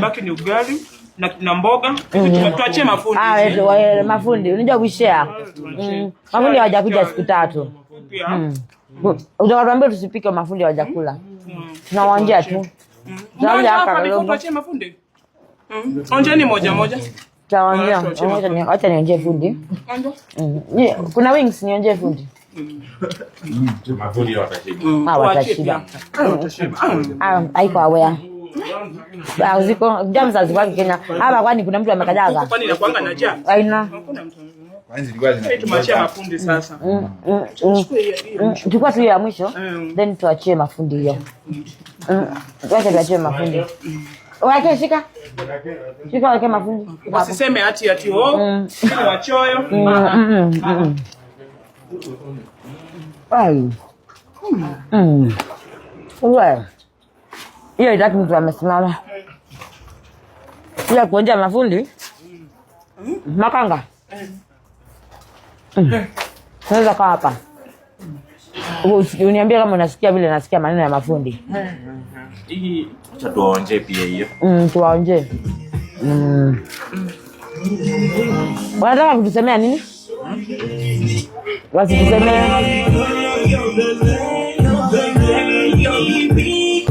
Baki ni ugali na mboga. Tuachie mafundi. Mafundi. Unajua kushare. Mafundi hawajakuja siku 3. Utakwambia tusipike mafundi hawajakula. Tunawaanjia tu. Tunaanza hapa before tuachie mafundi. Onjeni moja. Tawaanjia. Acha nionje fundi. Kuna wings nionje fundi. Mafundi watashiba. Watashiba. Haiko aware. Ziko jamu za zibaki Kenya. Hapa kwani kuna mtu amekadaga? Kwani inakuanga na jam? Haina. Kwanza zilikuwa tumachia mafundi sasa. Tukua tu ya mwisho then tuachie mafundi hiyo. Tuachie mafundi. Wake shika. Wake mafundi. Wasiseme ati ili wachoyo. Wewe. Hiyo itaki mtu amesimama. Bila kuonja mafundi. Makanga. Naweza kaa hapa. Uniambie kama unasikia vile nasikia maneno ya mafundi. Hii acha tuonje pia hiyo. Tuonje. Wanataka kutusemea nini? Wasitusemea.